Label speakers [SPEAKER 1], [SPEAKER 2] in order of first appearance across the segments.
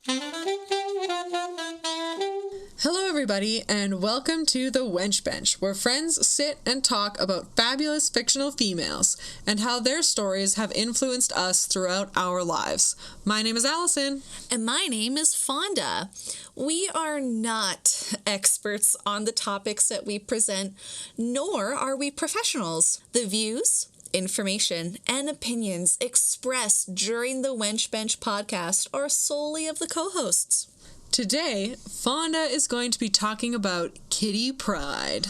[SPEAKER 1] Hello everybody, and welcome to the Wench Bench, where friends sit and talk about fabulous fictional females and how their stories have influenced us throughout our lives. My name is Alison.
[SPEAKER 2] And my name is Fonda. We are not experts on the topics that we present, nor are we professionals. The views, information, and opinions expressed during the Wench Bench podcast are solely of the co-hosts.
[SPEAKER 1] Today, Fonda is going to be talking about Kitty Pryde.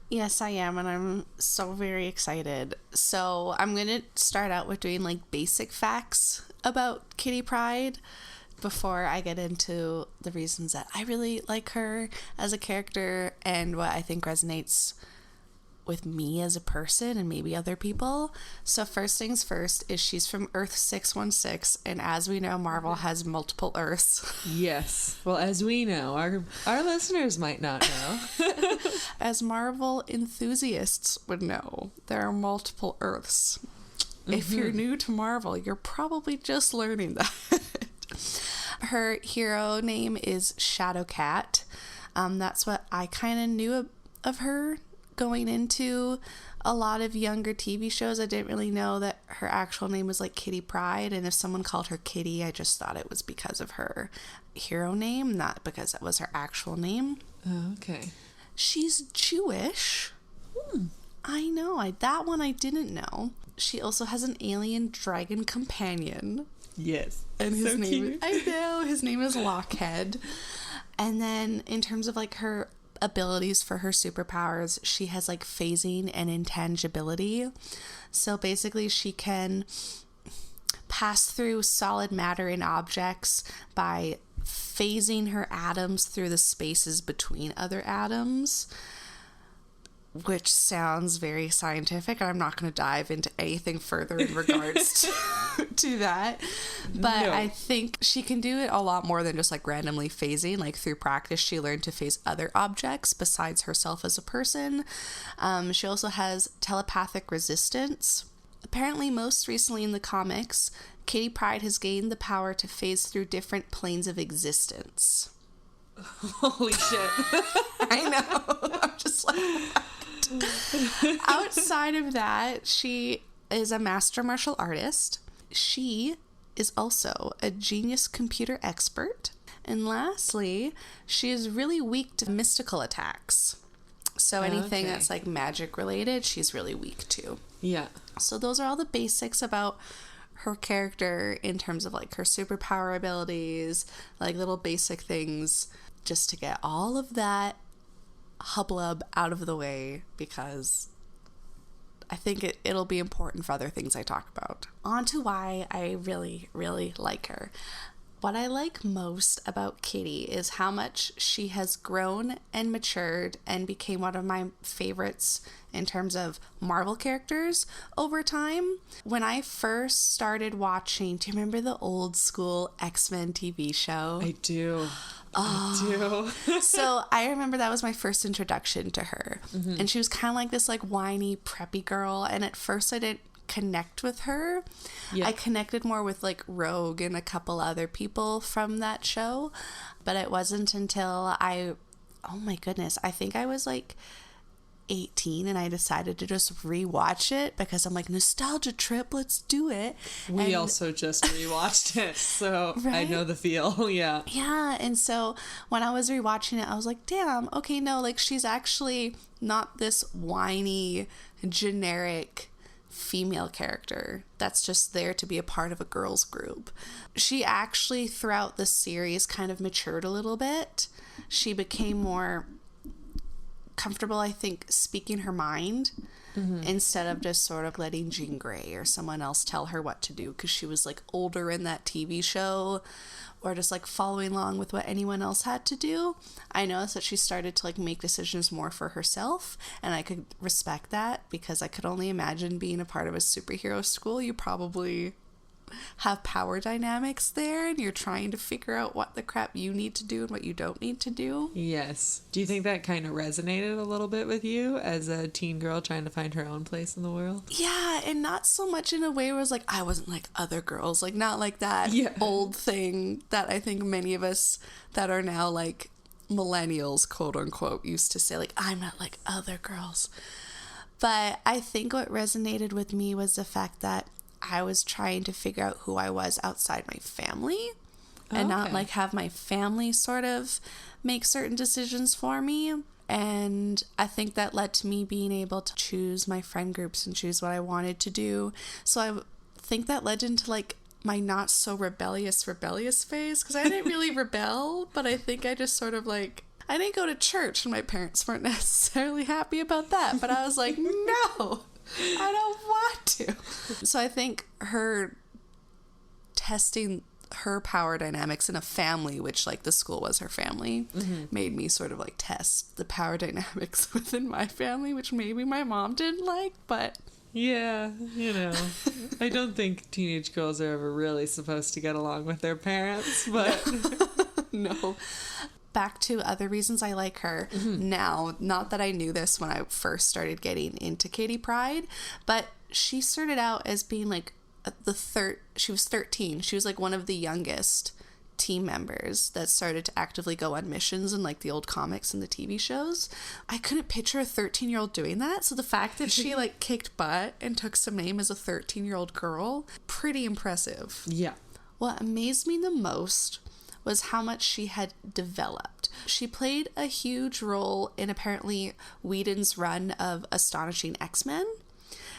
[SPEAKER 3] Yes, I am, and I'm so very excited. So I'm going to start out with doing like basic facts about Kitty Pryde before I get into the reasons that I really like her as a character and what I think resonates with me as a person and maybe other people. So first things first is she's from Earth 616, and as we know, Marvel has multiple Earths.
[SPEAKER 1] Yes. Well, as we know, our listeners might not know.
[SPEAKER 3] As Marvel enthusiasts would know, there are multiple Earths. Mm-hmm. If you're new to Marvel, you're probably just learning that. Her hero name is Shadowcat. That's what I kind of knew of her going into a lot of younger TV shows. I didn't really know that her actual name was like Kitty Pryde, and if someone called her Kitty, I just thought it was because of her hero name, not because it was her actual name.
[SPEAKER 1] Oh, okay.
[SPEAKER 3] She's Jewish. I know. That one I didn't know. She also has an alien dragon companion.
[SPEAKER 1] Yes.
[SPEAKER 3] And his name
[SPEAKER 1] cute.
[SPEAKER 3] I know, his name is Lockhead. And then in terms of like her abilities for her superpowers, she has like phasing and intangibility. So basically she can pass through solid matter and objects by phasing her atoms through the spaces between other atoms, which sounds very scientific. I'm not going to dive into anything further in regards to that. But no. I think she can do it a lot more than just like randomly phasing. Like through practice, she learned to phase other objects besides herself as a person. She also has telepathic resistance. Apparently, most recently in the comics, Kitty Pryde has gained the power to phase through different planes of existence.
[SPEAKER 1] Holy shit.
[SPEAKER 3] I know. I'm just like... Outside of that, she is a master martial artist. She is also a genius computer expert. And lastly, she is really weak to mystical attacks. So anything that's like magic related, she's really weak to.
[SPEAKER 1] Yeah.
[SPEAKER 3] So those are all the basics about her character in terms of like her superpower abilities, like little basic things, just to get all of that hubbub out of the way, because I think it'll be important for other things I talk about. On to why I really, really like her. What I like most about Kitty is how much she has grown and matured and became one of my favorites in terms of Marvel characters over time. When I first started watching, do you remember the old school X-Men TV show?
[SPEAKER 1] I do. I do.
[SPEAKER 3] So I remember that was my first introduction to her. Mm-hmm. And she was kind of like this like whiny, preppy girl. And at first I didn't connect with her. Yeah. I connected more with like Rogue and a couple other people from that show. But it wasn't until oh my goodness, I think I was like 18 and I decided to just rewatch it because I'm like, nostalgia trip, let's do it.
[SPEAKER 1] We also just rewatched it, so right? I know the feel. Yeah,
[SPEAKER 3] and so when I was rewatching it, I was like, damn, okay, no, like she's actually not this whiny generic female character that's just there to be a part of a girls group. She actually throughout the series kind of matured a little bit. She became more comfortable, I think, speaking her mind, instead of just sort of letting Jean Grey or someone else tell her what to do, because she was like older in that TV show, or just like following along with what anyone else had to do. I noticed that she started to like make decisions more for herself, and I could respect that, because I could only imagine being a part of a superhero school. You probably have power dynamics there, and you're trying to figure out what the crap you need to do and what you don't need to do.
[SPEAKER 1] Yes. Do you think that kind of resonated a little bit with you as a teen girl trying to find her own place in the world?
[SPEAKER 3] Yeah, and not so much in a way where it was like, I wasn't like other girls. Like, not like that old thing that I think many of us that are now like millennials, quote unquote, used to say, like, I'm not like other girls. But I think what resonated with me was the fact that I was trying to figure out who I was outside my family and not like have my family sort of make certain decisions for me. And I think that led to me being able to choose my friend groups and choose what I wanted to do. So I think that led into like my not so rebellious phase, because I didn't really rebel, but I think I just sort of like, I didn't go to church and my parents weren't necessarily happy about that, but I was like, no, I don't want to. So I think her testing her power dynamics in a family, which like the school was her family, made me sort of like test the power dynamics within my family, which maybe my mom didn't like, but
[SPEAKER 1] yeah, you know, I don't think teenage girls are ever really supposed to get along with their parents, but
[SPEAKER 3] no. Back to other reasons I like her now. Not that I knew this when I first started getting into Kitty Pryde, but she started out as being like she was 13. She was like one of the youngest team members that started to actively go on missions in like the old comics and the TV shows. I couldn't picture a 13-year-old doing that. So the fact that she like kicked butt and took some name as a 13-year-old girl, pretty impressive.
[SPEAKER 1] Yeah.
[SPEAKER 3] What amazed me the most was how much she had developed. She played a huge role in apparently Whedon's run of Astonishing X-Men.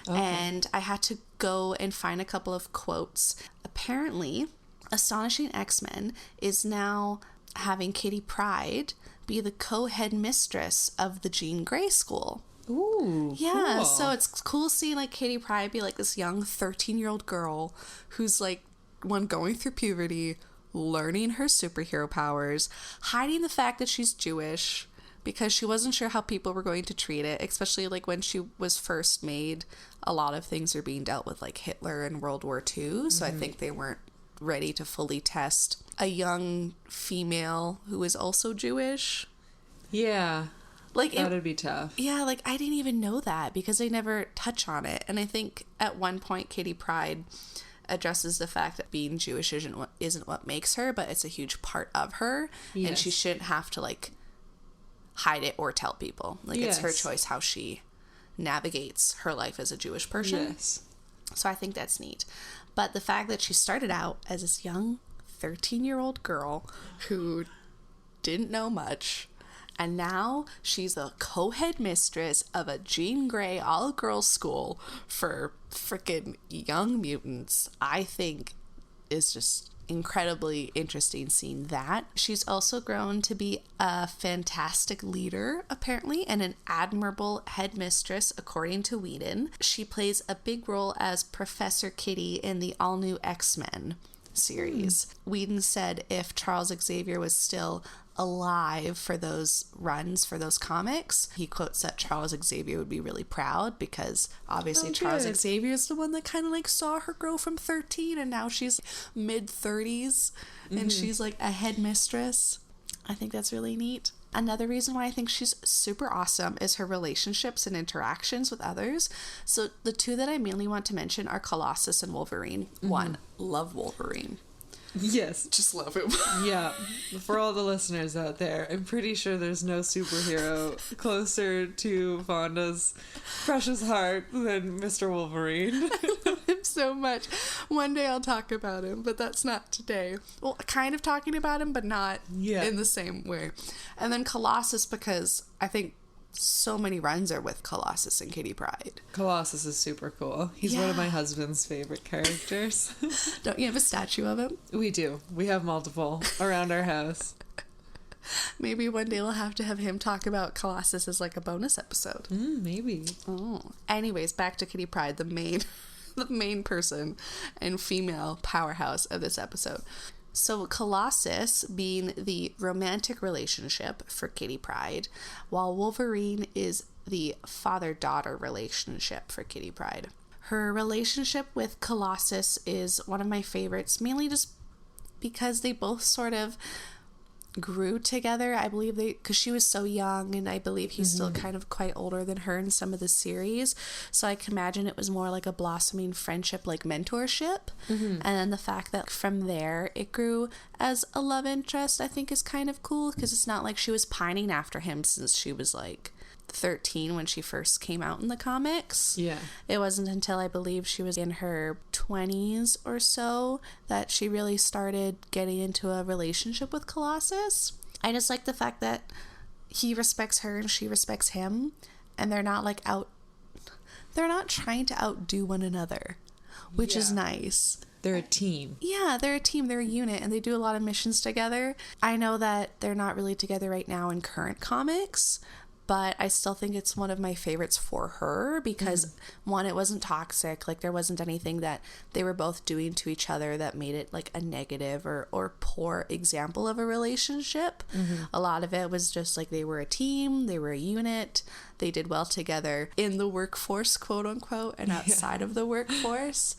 [SPEAKER 3] Okay. And I had to go and find a couple of quotes. Apparently, Astonishing X-Men is now having Kitty Pryde be the co-head mistress of the Jean Grey School.
[SPEAKER 1] Ooh,
[SPEAKER 3] yeah,
[SPEAKER 1] cool.
[SPEAKER 3] So it's cool seeing like Kitty Pryde be like this young 13-year-old girl who's like one going through puberty, learning her superhero powers, hiding the fact that she's Jewish because she wasn't sure how people were going to treat it, especially like when she was first made. A lot of things are being dealt with like Hitler and World War II, so I think they weren't ready to fully test a young female who is also Jewish.
[SPEAKER 1] Yeah.
[SPEAKER 3] Like
[SPEAKER 1] that'd be tough.
[SPEAKER 3] Yeah, like I didn't even know that because they never touch on it. And I think at one point Kitty Pryde addresses the fact that being Jewish isn't what makes her, but it's a huge part of her. Yes. And she shouldn't have to like hide it or tell people. Like it's her choice how she navigates her life as a Jewish person.
[SPEAKER 1] Yes.
[SPEAKER 3] So I think that's neat. But the fact that she started out as this young 13-year-old girl who didn't know much, and now she's a co-head mistress of a Jean Grey all-girls school for freaking young mutants, I think is just incredibly interesting seeing that. She's also grown to be a fantastic leader, apparently, and an admirable headmistress, according to Whedon. She plays a big role as Professor Kitty in the all-new X-Men series. Whedon said if Charles Xavier was still alive for those runs, for those comics, he quotes that Charles Xavier would be really proud because obviously Charles Xavier is the one that kind of like saw her grow from 13 and now she's mid-30s and she's like a headmistress. I think that's really neat. Another reason why I think she's super awesome is her relationships and interactions with others. So the two that I mainly want to mention are Colossus and Wolverine. One, love Wolverine.
[SPEAKER 1] Yes.
[SPEAKER 3] Just love him.
[SPEAKER 1] Yeah. For all the listeners out there, I'm pretty sure there's no superhero closer to Fonda's precious heart than Mr. Wolverine.
[SPEAKER 3] I love him so much. One day I'll talk about him, but that's not today. Well, kind of talking about him, but not in the same way. And then Colossus, because I think so many runs are with Colossus and Kitty Pryde.
[SPEAKER 1] Colossus is super cool. He's one of my husband's favorite characters.
[SPEAKER 3] Don't you have a statue of him?
[SPEAKER 1] We do. We have multiple around our house.
[SPEAKER 3] Maybe one day we'll have to have him talk about Colossus as like a bonus episode.
[SPEAKER 1] Maybe.
[SPEAKER 3] Oh. Anyways, back to Kitty Pryde, the main person and female powerhouse of this episode. So Colossus being the romantic relationship for Kitty Pryde, while Wolverine is the father-daughter relationship for Kitty Pryde. Her relationship with Colossus is one of my favorites, mainly just because they both sort of grew together. I believe because she was so young, and I believe he's still kind of quite older than her in some of the series, so I can imagine it was more like a blossoming friendship, like mentorship. And then the fact that from there it grew as a love interest, I think, is kind of cool, because it's not like she was pining after him since she was like 13 when she first came out in the comics.
[SPEAKER 1] Yeah.
[SPEAKER 3] It wasn't until I believe she was in her 20s or so that she really started getting into a relationship with Colossus. I just like the fact that he respects her and she respects him, and they're not trying to outdo one another, which is nice.
[SPEAKER 1] They're a team.
[SPEAKER 3] Yeah, they're a team, they're a unit, and they do a lot of missions together. I know that they're not really together right now in current comics, but I still think it's one of my favorites for her because, one, it wasn't toxic. Like, there wasn't anything that they were both doing to each other that made it, like, a negative or poor example of a relationship. A lot of it was just, like, they were a team, they were a unit, they did well together in the workforce, quote unquote, and outside of the workforce.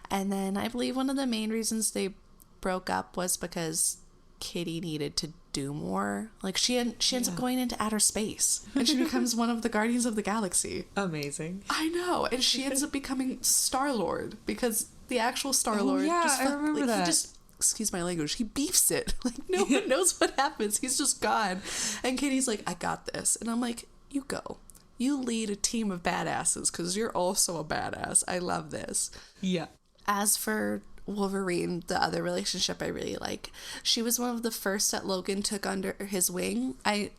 [SPEAKER 3] And then I believe one of the main reasons they broke up was because Kitty needed to do more. Like, she ends up going into outer space, and she becomes one of the Guardians of the Galaxy.
[SPEAKER 1] Amazing.
[SPEAKER 3] I know, and she ends up becoming Star-Lord, because the actual Star-Lord
[SPEAKER 1] I remember that.
[SPEAKER 3] He just, excuse my language, he beefs it. Like, no one knows what happens. He's just gone. And Kitty's like, I got this. And I'm like, you go. You lead a team of badasses, because you're also a badass. I love this.
[SPEAKER 1] Yeah.
[SPEAKER 3] As for Wolverine, the other relationship I really like, she was one of the first that Logan took under his wing. I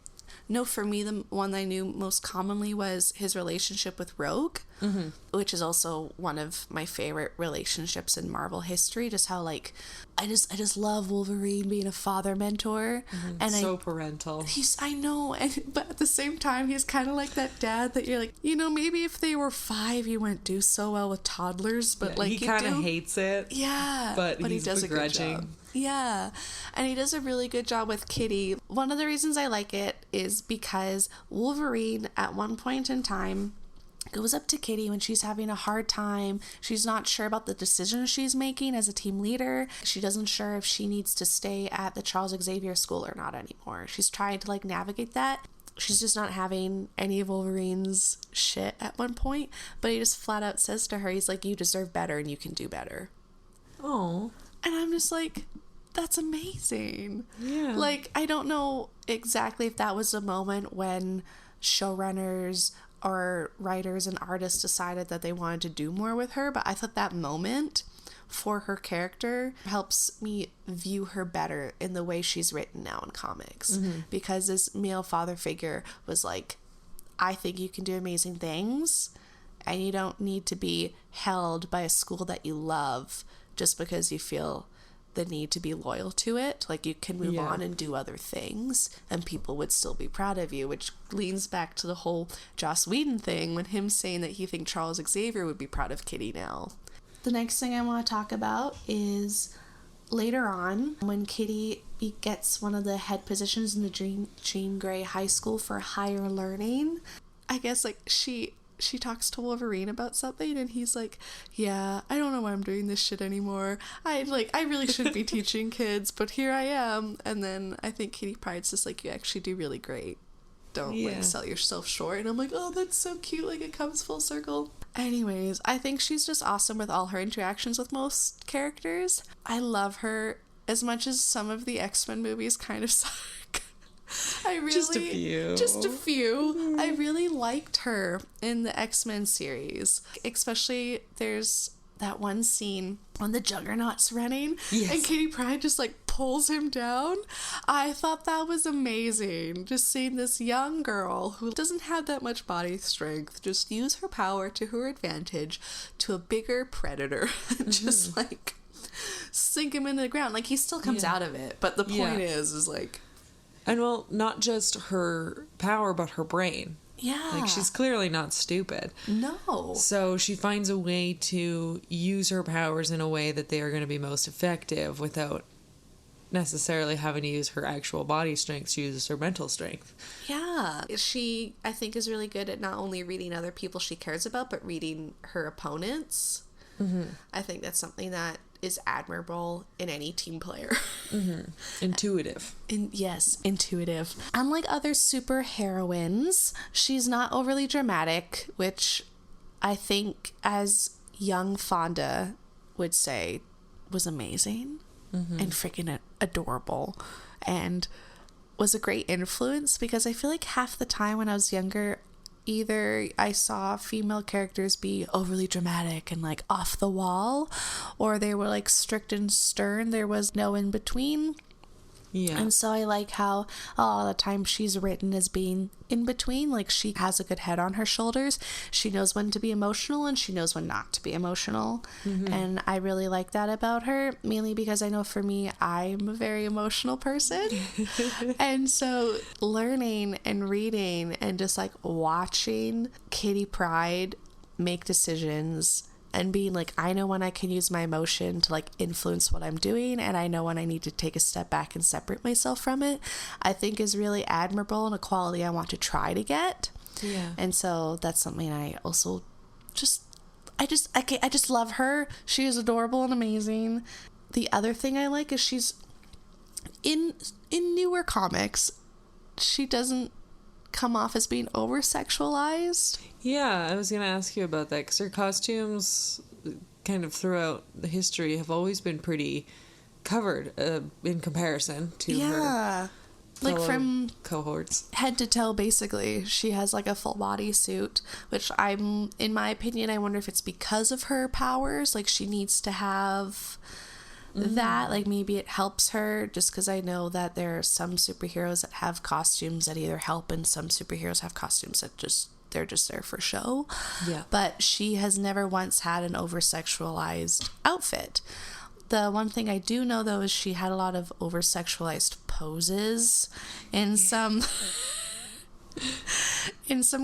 [SPEAKER 3] know for me the one I knew most commonly was his relationship with Rogue, which is also one of my favorite relationships in Marvel history. Just how, like, I just love Wolverine being a father mentor, and
[SPEAKER 1] so parental.
[SPEAKER 3] I know, but at the same time, he's kind of like that dad that you're like, you know, maybe if they were 5, you wouldn't do so well with toddlers, but like,
[SPEAKER 1] he kind of hates it.
[SPEAKER 3] Yeah,
[SPEAKER 1] but
[SPEAKER 3] he does
[SPEAKER 1] begrudging.
[SPEAKER 3] a good job. Yeah, and he does a really good job with Kitty. One of the reasons I like it is because Wolverine, at one point in time, goes up to Kitty when she's having a hard time. She's not sure about the decisions she's making as a team leader. She doesn't sure if she needs to stay at the Charles Xavier School or not anymore. She's trying to, like, navigate that. She's just not having any of Wolverine's shit at one point, but he just flat out says to her, he's like, you deserve better and you can do better.
[SPEAKER 1] Oh.
[SPEAKER 3] And I'm just like, that's amazing.
[SPEAKER 1] Yeah.
[SPEAKER 3] Like, I don't know exactly if that was a moment when showrunners or writers and artists decided that they wanted to do more with her, but I thought that moment for her character helps me view her better in the way she's written now in comics, because this male father figure was like, I think you can do amazing things, and you don't need to be held by a school that you love just because you feel the need to be loyal to it. Like, you can move on and do other things, and people would still be proud of you, which leans back to the whole Joss Whedon thing, when him saying that he thinks Charles Xavier would be proud of Kitty now. The next thing I want to talk about is later on, when Kitty gets one of the head positions in the Jean Grey High School for higher learning. I guess, like, she talks to Wolverine about something, and he's like, yeah, I don't know why I'm doing this shit anymore. I really shouldn't be teaching kids, but here I am. And then I think Kitty Pryde's just like, you actually do really great. Don't, like, sell yourself short. And I'm like, oh, that's so cute. Like, it comes full circle. Anyways, I think she's just awesome with all her interactions with most characters. I love her as much as some of the X-Men movies kind of suck. Just a few. I really liked her in the X-Men series. Especially, there's that one scene when the Juggernaut's running, and Kitty Pryde just, like, pulls him down. I thought that was amazing. Just seeing this young girl who doesn't have that much body strength just use her power to her advantage to a bigger predator. Just, like, sink him into the ground. Like, he still comes out of it, but the point is like...
[SPEAKER 1] And, well, not just her power, but her brain.
[SPEAKER 3] Yeah.
[SPEAKER 1] Like, she's clearly not stupid.
[SPEAKER 3] No.
[SPEAKER 1] So she finds a way to use her powers in a way that they are going to be most effective without necessarily having to use her actual body strength. She uses her mental strength.
[SPEAKER 3] Yeah. She, I think, is really good at not only reading other people she cares about, but reading her opponents. Mm-hmm. I think that's something that is admirable in any team player.
[SPEAKER 1] Mm-hmm. Intuitive.
[SPEAKER 3] Yes, intuitive. Unlike other super heroines, she's not overly dramatic, which I think, as young Fonda would say, was amazing and freaking adorable, and was a great influence, because I feel like half the time when I was younger, either I saw female characters be overly dramatic and like off the wall, or they were like strict and stern. There was no in between. Yeah. And so I like how a lot of the time she's written as being in between. Like, she has a good head on her shoulders. She knows when to be emotional and she knows when not to be emotional. Mm-hmm. And I really like that about her, mainly because I know for me, I'm a very emotional person. And so learning and reading and just like watching Kitty Pryde make decisions and being like, I know when I can use my emotion to like influence what I'm doing, and I know when I need to take a step back and separate myself from it, I think is really admirable and a quality I want to try to get. Yeah. And so that's something I also I just love her. She is adorable and amazing. The other thing I like is she's in newer comics, she doesn't come off as being over sexualized.
[SPEAKER 1] Yeah, I was gonna ask you about that, because her costumes kind of throughout the history have always been pretty covered in comparison to her
[SPEAKER 3] like from
[SPEAKER 1] cohorts,
[SPEAKER 3] head to toe. Basically, she has like a full body suit, which in my opinion, I wonder if it's because of her powers, like she needs to have that, like maybe it helps her, just because I know that there are some superheroes that have costumes that either help, and some superheroes have costumes that they're just there for show. Yeah. But she has never once had an over-sexualized outfit. The one thing I do know, though, is she had a lot of over-sexualized poses in some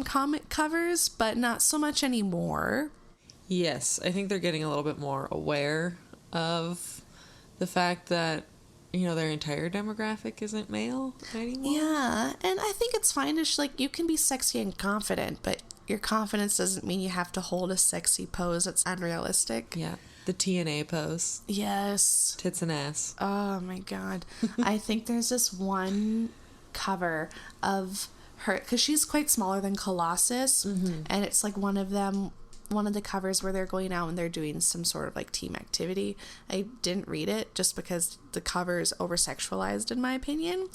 [SPEAKER 3] comic covers, but not so much anymore.
[SPEAKER 1] Yes, I think they're getting a little bit more aware of the fact that, you know, their entire demographic isn't male anymore.
[SPEAKER 3] Yeah, and I think it's fine. It's like, you can be sexy and confident, but your confidence doesn't mean you have to hold a sexy pose that's unrealistic.
[SPEAKER 1] Yeah, the TNA pose.
[SPEAKER 3] Yes.
[SPEAKER 1] Tits and ass.
[SPEAKER 3] Oh my god. I think there's this one cover of her, because she's quite smaller than Colossus, and it's like one of the covers where they're going out and they're doing some sort of like team activity. I didn't read it just because the cover is over-sexualized in my opinion.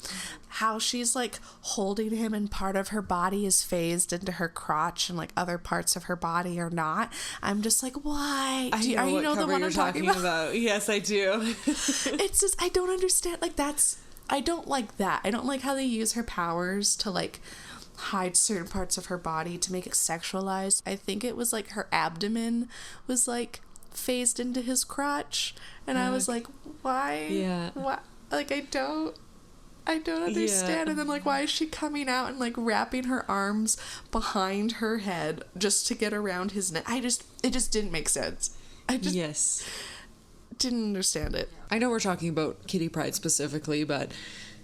[SPEAKER 3] How she's like holding him and part of her body is phased into her crotch and like other parts of her body are not. I'm just like, why?
[SPEAKER 1] You know the one I'm talking about? Yes, I do.
[SPEAKER 3] It's just, I don't understand. Like, I don't like that. I don't like how they use her powers to like hide certain parts of her body to make it sexualized. I think it was like her abdomen was like phased into his crotch, and I was like, why? Yeah. Why? Like, I don't understand. Yeah. And then like, why is she coming out and like wrapping her arms behind her head just to get around his neck? It just didn't make sense. Didn't understand it.
[SPEAKER 1] I know we're talking about Kitty Pryde specifically, but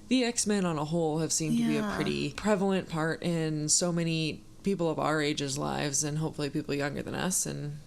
[SPEAKER 1] the X-Men on a whole have seemed to be a pretty prevalent part in so many people of our age's lives, and hopefully people younger than us, and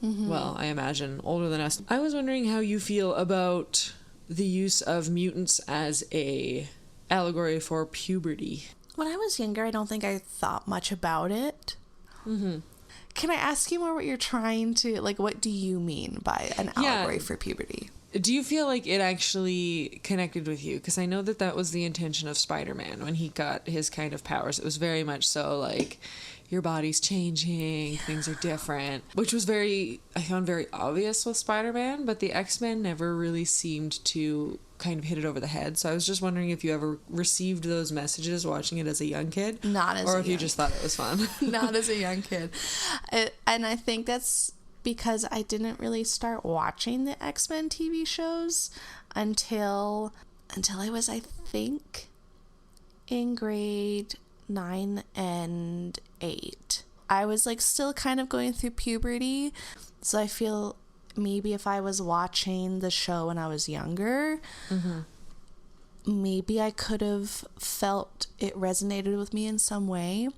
[SPEAKER 1] well, I imagine older than us. I was wondering how you feel about the use of mutants as a allegory for puberty.
[SPEAKER 3] When I was younger, I don't think I thought much about it. Can I ask you more what you're trying to, like, what do you mean by an allegory for puberty?
[SPEAKER 1] Do you feel like it actually connected with you? Because I know that was the intention of Spider-Man when he got his kind of powers. It was very much so like, your body's changing, things are different, which was I found very obvious with Spider-Man, but the X-Men never really seemed to kind of hit it over the head. So I was just wondering if you ever received those messages watching it as a young kid.
[SPEAKER 3] Not as a young kid.
[SPEAKER 1] Or if you just thought it was fun.
[SPEAKER 3] Not as a young kid. And I think that's because I didn't really start watching the X-Men TV shows until I was, I think, in grade 9 and 8. I was like still kind of going through puberty, so I feel maybe if I was watching the show when I was younger, maybe I could have felt it resonated with me in some way.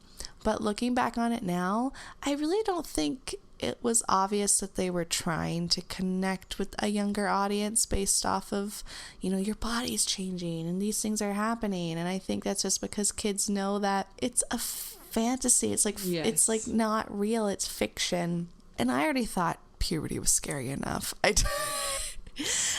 [SPEAKER 3] But looking back on it now, I really don't think it was obvious that they were trying to connect with a younger audience based off of, your body's changing and these things are happening. And I think that's just because kids know that it's a fantasy. It's like, It's like not real. It's fiction. And I already thought puberty was scary enough.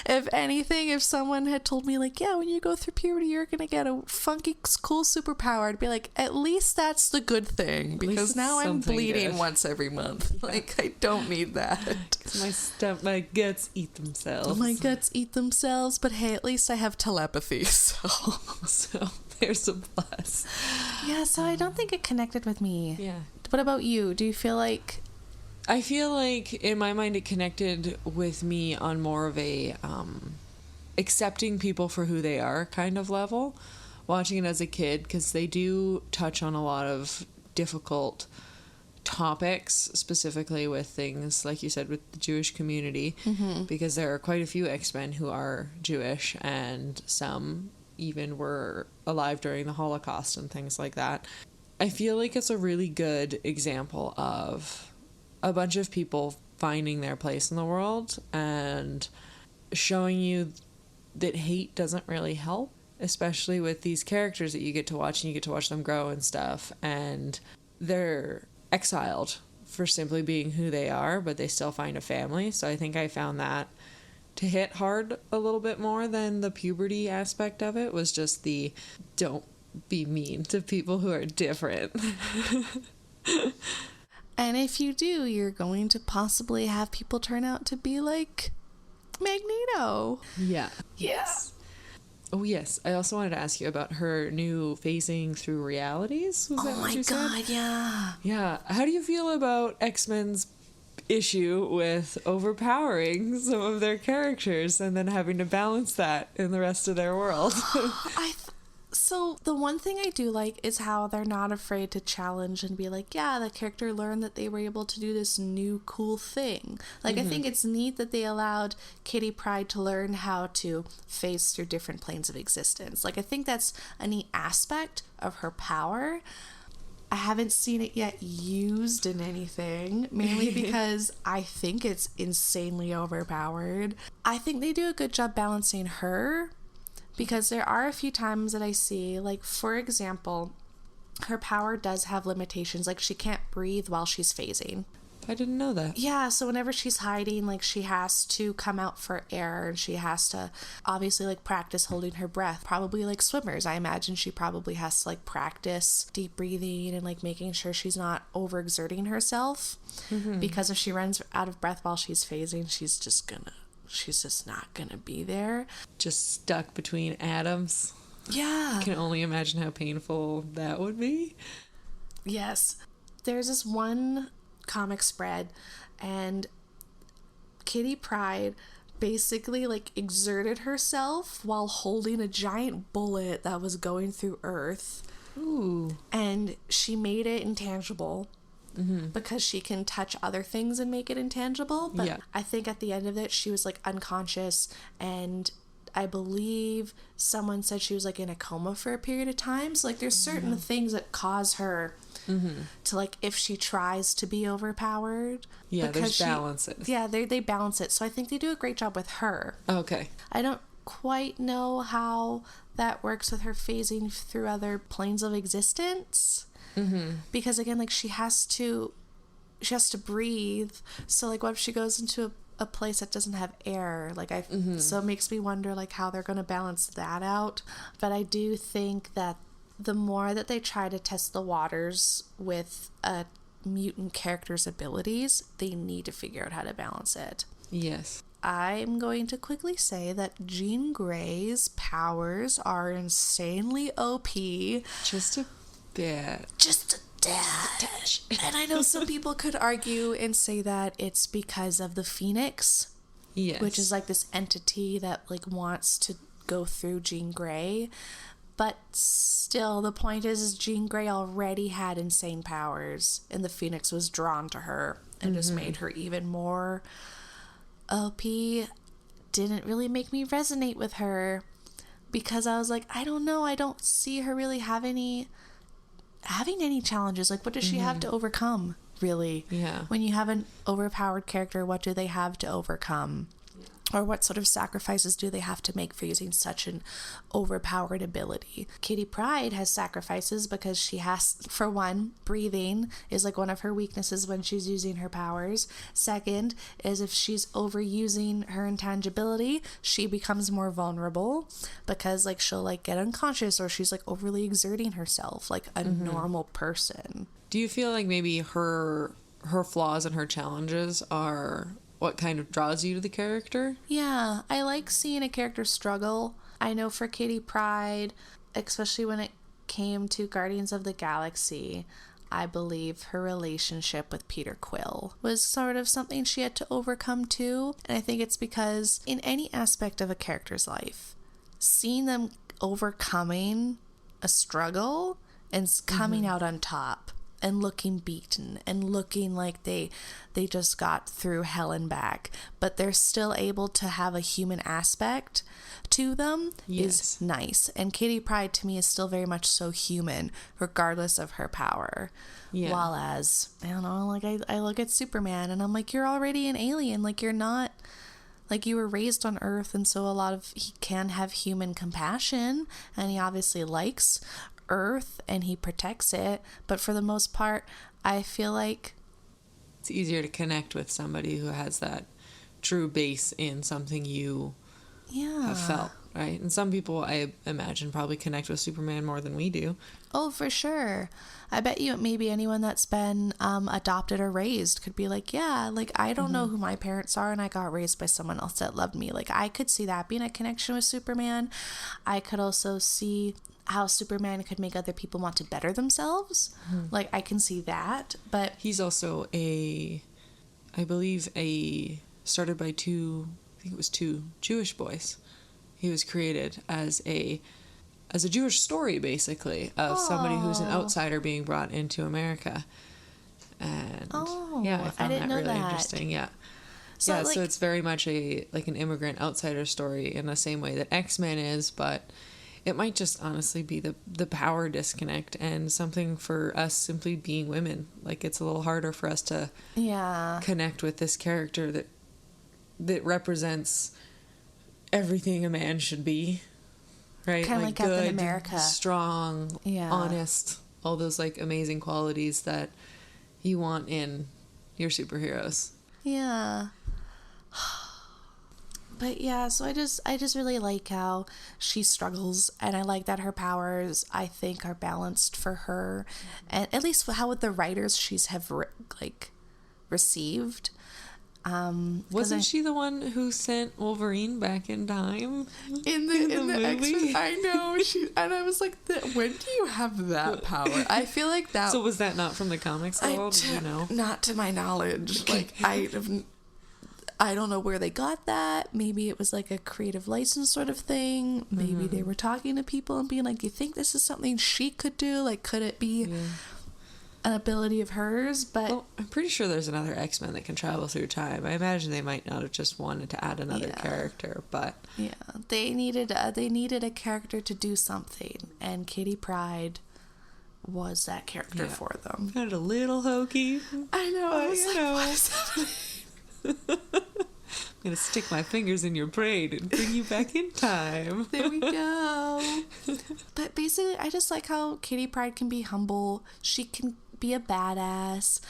[SPEAKER 3] If anything, if someone had told me like, yeah, when you go through puberty, you're going to get a funky, cool superpower, I'd be like, at least that's the good thing, because now I'm bleeding good once every month. Yeah. Like, I don't need that.
[SPEAKER 1] My guts eat themselves.
[SPEAKER 3] My guts eat themselves, but hey, at least I have telepathy, so
[SPEAKER 1] there's a plus.
[SPEAKER 3] Yeah, so I don't think it connected with me.
[SPEAKER 1] Yeah.
[SPEAKER 3] What about you? Do you feel like...
[SPEAKER 1] I feel like, in my mind, it connected with me on more of a accepting people for who they are kind of level, watching it as a kid, because they do touch on a lot of difficult topics, specifically with things, like you said, with the Jewish community, because there are quite a few X-Men who are Jewish, and some even were alive during the Holocaust and things like that. I feel like it's a really good example of a bunch of people finding their place in the world and showing you that hate doesn't really help, especially with these characters that you get to watch, and you get to watch them grow and stuff, and they're exiled for simply being who they are, but they still find a family. So I think I found that to hit hard a little bit more than the puberty aspect of it, was just the don't be mean to people who are different.
[SPEAKER 3] And if you do, you're going to possibly have people turn out to be like Magneto.
[SPEAKER 1] Yeah. Yes. Oh, yes. I also wanted to ask you about her new phasing through realities. Was that what you said? Oh, my God,
[SPEAKER 3] yeah.
[SPEAKER 1] Yeah. How do you feel about X-Men's issue with overpowering some of their characters and then having to balance that in the rest of their world?
[SPEAKER 3] So the one thing I do like is how they're not afraid to challenge and be like, yeah, the character learned that they were able to do this new cool thing. Like, I think it's neat that they allowed Kitty Pryde to learn how to phase through different planes of existence. Like, I think that's a neat aspect of her power. I haven't seen it yet used in anything, mainly because I think it's insanely overpowered. I think they do a good job balancing her, because there are a few times that I see, like, for example, her power does have limitations. Like, she can't breathe while she's phasing.
[SPEAKER 1] I didn't know that.
[SPEAKER 3] Yeah, so whenever she's hiding, like, she has to come out for air, and she has to obviously, like, practice holding her breath. Probably like swimmers. I imagine she probably has to, like, practice deep breathing and, like, making sure she's not overexerting herself. Because if she runs out of breath while she's phasing, she's just not gonna be there.
[SPEAKER 1] Just stuck between atoms.
[SPEAKER 3] Yeah.
[SPEAKER 1] I can only imagine how painful that would be.
[SPEAKER 3] Yes. There's this one comic spread, and Kitty Pryde basically, like, exerted herself while holding a giant bullet that was going through Earth.
[SPEAKER 1] Ooh.
[SPEAKER 3] And she made it intangible. Because she can touch other things and make it intangible. But I think at the end of it, she was, like, unconscious, and I believe someone said she was, like, in a coma for a period of time. So, like, there's certain things that cause her to, like, if she tries to be overpowered.
[SPEAKER 1] Yeah, there's balances.
[SPEAKER 3] Yeah, they balance it. So I think they do a great job with her.
[SPEAKER 1] Okay.
[SPEAKER 3] I don't quite know how that works with her phasing through other planes of existence. Because again, like, she has to breathe. So, like, what if she goes into a place that doesn't have air? Like, so it makes me wonder, like, how they're going to balance that out. But I do think that the more that they try to test the waters with a mutant character's abilities, they need to figure out how to balance it.
[SPEAKER 1] Yes.
[SPEAKER 3] I'm going to quickly say that Jean Grey's powers are insanely OP.
[SPEAKER 1] Just a bit.
[SPEAKER 3] Just a dash. And I know some people could argue and say that it's because of the Phoenix. Yes. Which is, like, this entity that, like, wants to go through Jean Grey. But still, the point is Jean Grey already had insane powers, and the Phoenix was drawn to her and just made her even more OP. Didn't really make me resonate with her, because I was like, I don't know, I don't see her really having any challenges. Like, what does she have to overcome, really?
[SPEAKER 1] Yeah.
[SPEAKER 3] When you have an overpowered character, what do they have to overcome? Or what sort of sacrifices do they have to make for using such an overpowered ability? Kitty Pryde has sacrifices because she has, for one, breathing is like one of her weaknesses when she's using her powers. Second is if she's overusing her intangibility, she becomes more vulnerable because like she'll like get unconscious, or she's like overly exerting herself like a normal person.
[SPEAKER 1] Do you feel like maybe her flaws and her challenges are what kind of draws you to the character?
[SPEAKER 3] Yeah, I like seeing a character struggle. I know for Kitty Pryde, especially when it came to Guardians of the Galaxy, I believe her relationship with Peter Quill was sort of something she had to overcome too. And I think it's because in any aspect of a character's life, seeing them overcoming a struggle and coming out on top and looking beaten and looking like they just got through hell and back, but they're still able to have a human aspect to them is nice. And Kitty Pryde to me is still very much so human regardless of her power. Yeah. While as, I don't know, like I look at Superman and I'm like, you're already an alien, like you're not, like you were raised on Earth, and so he can have human compassion, and he obviously likes Earth and he protects it, but for the most part I feel like
[SPEAKER 1] it's easier to connect with somebody who has that true base in something you have felt, right? And some people, I imagine, probably connect with Superman more than we do.
[SPEAKER 3] Oh, for sure. I bet you maybe anyone that's been adopted or raised could be like, yeah, like I don't know who my parents are and I got raised by someone else that loved me. Like I could see that being a connection with Superman. I could also see how Superman could make other people want to better themselves. Like I can see that, but
[SPEAKER 1] he's also I believe started by two Jewish boys. He was created as a Jewish story, basically, of somebody who's an outsider being brought into America. And I found that really interesting. Yeah. So it's very much an immigrant outsider story in the same way that X-Men is, but it might just honestly be the power disconnect and something for us simply being women. Like it's a little harder for us to connect with this character that represents everything a man should be, right?
[SPEAKER 3] Kind of like
[SPEAKER 1] good,
[SPEAKER 3] Captain America.
[SPEAKER 1] Strong, honest, all those like amazing qualities that you want in your superheroes.
[SPEAKER 3] Yeah. But yeah, so I just really like how she struggles, and I like that her powers, I think, are balanced for her, and at least how with the writers she's received.
[SPEAKER 1] Wasn't she the one who sent Wolverine back in time
[SPEAKER 3] in the movie? I know. And I was like, when do you have that power? I feel like that.
[SPEAKER 1] So was that not from the comics at all? Did you know?
[SPEAKER 3] Not to my knowledge. Like I don't know where they got that. Maybe it was like a creative license sort of thing. Maybe they were talking to people and being like, you think this is something she could do? Like, could it be an ability of hers? But
[SPEAKER 1] I'm pretty sure there's another X-Men that can travel through time. I imagine they might not have just wanted to add another character, but
[SPEAKER 3] they needed a character to do something, and Kitty Pryde was that character for them.
[SPEAKER 1] Kind of a little hokey.
[SPEAKER 3] I know. I was like, what is happening?
[SPEAKER 1] I'm gonna stick my fingers in your brain and bring you back in time.
[SPEAKER 3] There we go. But basically, I just like how Kitty Pryde can be humble. She can be a badass.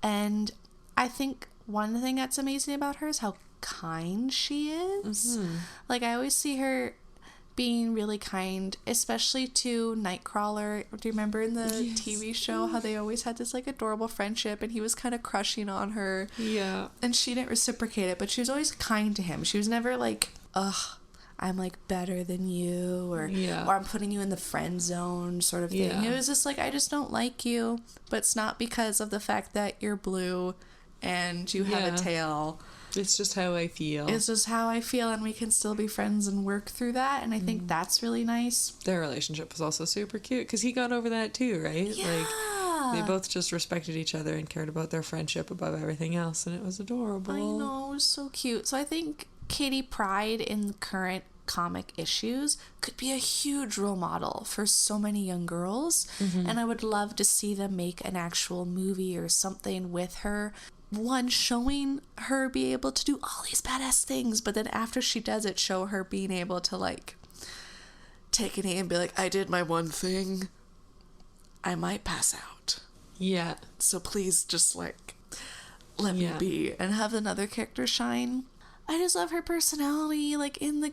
[SPEAKER 3] And I think one thing that's amazing about her is how kind she is. Like, I always see her being really kind, especially to Nightcrawler. Do you remember in the TV show how they always had this like adorable friendship, and he was kind of crushing on her? Yeah. And she didn't reciprocate it, but she was always kind to him. She was never like, ugh, I'm like better than you, or I'm putting you in the friend zone sort of thing. It was just like, I just don't like you, but it's not because of the fact that you're blue and you have a tail.
[SPEAKER 1] It's just how I feel.
[SPEAKER 3] It's just how I feel, and we can still be friends and work through that, and I think that's really nice.
[SPEAKER 1] Their relationship was also super cute, because he got over that too, right?
[SPEAKER 3] Yeah.
[SPEAKER 1] Like, they both just respected each other and cared about their friendship above everything else, and it was adorable.
[SPEAKER 3] I know, it was so cute. So I think Kitty Pryde in the current comic issues could be a huge role model for so many young girls. And I would love to see them make an actual movie or something with her. One, showing her be able to do all these badass things, but then after she does it, show her being able to, like, take a knee and be like, I did my one thing. I might pass out.
[SPEAKER 1] Yeah.
[SPEAKER 3] So please just, like, let me be. And have another character shine. I just love her personality. Like, in the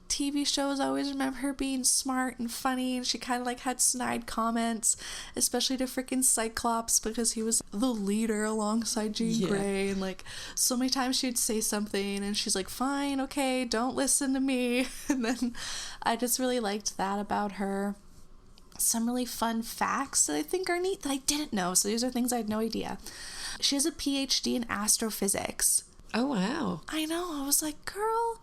[SPEAKER 3] TV shows, I always remember her being smart and funny, and she kind of, like, had snide comments, especially to freaking Cyclops, because he was the leader alongside Jean Grey, and, like, so many times she'd say something, and she's like, fine, okay, don't listen to me. And then I just really liked that about her. Some really fun facts that I think are neat that I didn't know, so these are things I had no idea. She has a PhD in astrophysics.
[SPEAKER 1] Oh, wow.
[SPEAKER 3] I know. I was like, girl,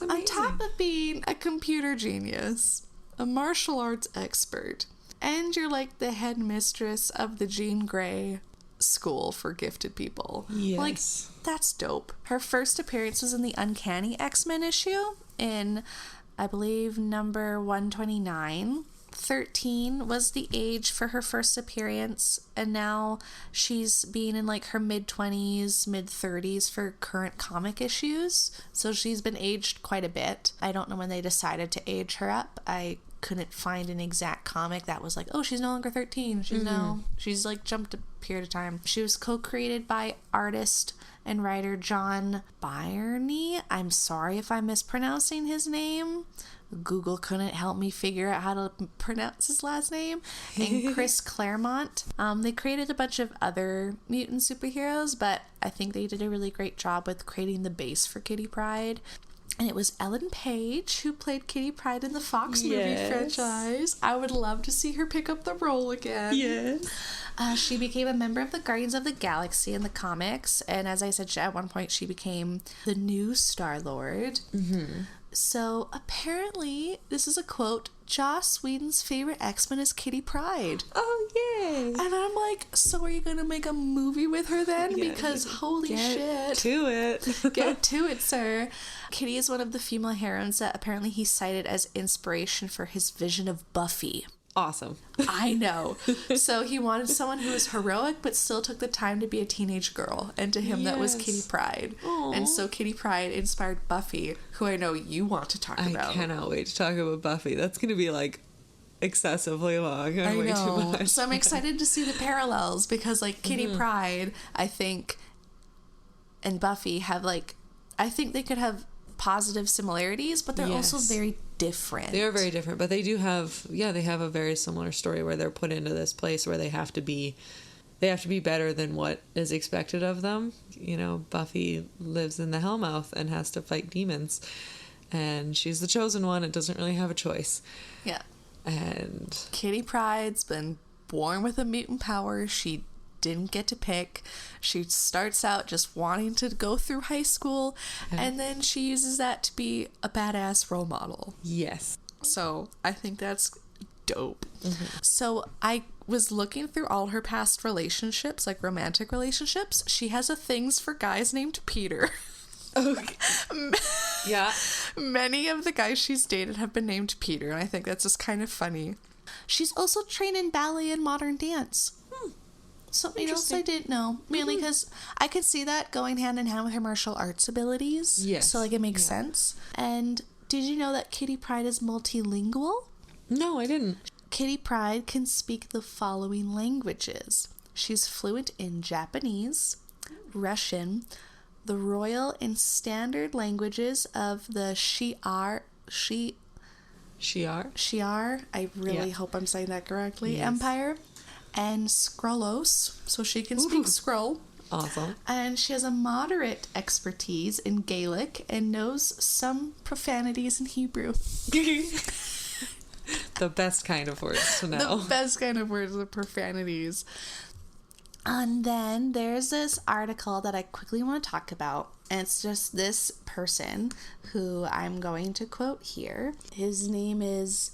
[SPEAKER 3] on top of being a computer genius, a martial arts expert, and you're like the headmistress of the Jean Grey school for gifted people.
[SPEAKER 1] Yes.
[SPEAKER 3] Like, that's dope. Her first appearance was in the Uncanny X-Men issue in, I believe, number 129. 13 was the age for her first appearance, and now she's being in like her mid-20s, mid-30s for current comic issues, so she's been aged quite a bit. I don't know when they decided to age her up. I couldn't find an exact comic that was like, oh, she's no longer 13, she's like jumped a period of time. She was co-created by artist and writer John Byrne. I'm sorry if I'm mispronouncing his name. Google couldn't help me figure out how to pronounce his last name. And Chris Claremont. They created a bunch of other mutant superheroes, but I think they did a really great job with creating the base for Kitty Pryde. And it was Ellen Page who played Kitty Pryde in the Fox movie franchise. I would love to see her pick up the role again.
[SPEAKER 1] Yes.
[SPEAKER 3] She became a member of the Guardians of the Galaxy in the comics. And as I said, at one point she became the new Star-Lord. So apparently, this is a quote, Joss Whedon's favorite X-Men is Kitty Pryde.
[SPEAKER 1] Oh, yay.
[SPEAKER 3] And I'm like, so are you going to make a movie with her then? Because holy shit.
[SPEAKER 1] Get to it.
[SPEAKER 3] Get to it, sir. Kitty is one of the female heroines that apparently he cited as inspiration for his vision of Buffy.
[SPEAKER 1] Awesome.
[SPEAKER 3] I know. So he wanted someone who was heroic but still took the time to be a teenage girl. And to him, that was Kitty Pryde. Aww. And so Kitty Pryde inspired Buffy, who I know you want to talk about.
[SPEAKER 1] I cannot wait to talk about Buffy. That's going to be like excessively long.
[SPEAKER 3] I
[SPEAKER 1] way
[SPEAKER 3] know.
[SPEAKER 1] Too much.
[SPEAKER 3] So I'm excited to see the parallels because like Kitty Pryde, I think, and Buffy have like, I think they could have positive similarities, but they're also very different.
[SPEAKER 1] They are very different, but they do have, they have a very similar story where they're put into this place where they have to be better than what is expected of them. You know, Buffy lives in the Hellmouth and has to fight demons, and she's the chosen one and doesn't really have a choice. Yeah. And
[SPEAKER 3] Kitty Pryde's been born with a mutant power she didn't get to pick. She starts out just wanting to go through high school, and then she uses that to be a badass role model.
[SPEAKER 1] Yes.
[SPEAKER 3] So I think that's dope. So I was looking through all her past relationships, like romantic relationships. She has a things for guys named Peter.
[SPEAKER 1] Okay. Yeah.
[SPEAKER 3] Many of the guys she's dated have been named Peter, and I think that's just kind of funny. She's also trained in ballet and modern dance. Something else I didn't know, mainly because I could see that going hand in hand with her martial arts abilities. Yes. So, like, it makes sense. And did you know that Kitty Pryde is multilingual?
[SPEAKER 1] No, I didn't.
[SPEAKER 3] Kitty Pryde can speak the following languages. She's fluent in Japanese, Russian, the royal and standard languages of the Shi'ar, I really hope I'm saying that correctly, Empire, and Skrullos, so she can speak Skrull.
[SPEAKER 1] Awesome.
[SPEAKER 3] And she has a moderate expertise in Gaelic and knows some profanities in Hebrew.
[SPEAKER 1] The best kind of words to know.
[SPEAKER 3] The best kind of words are profanities. And then there's this article that I quickly want to talk about. And it's just this person who I'm going to quote here. His name is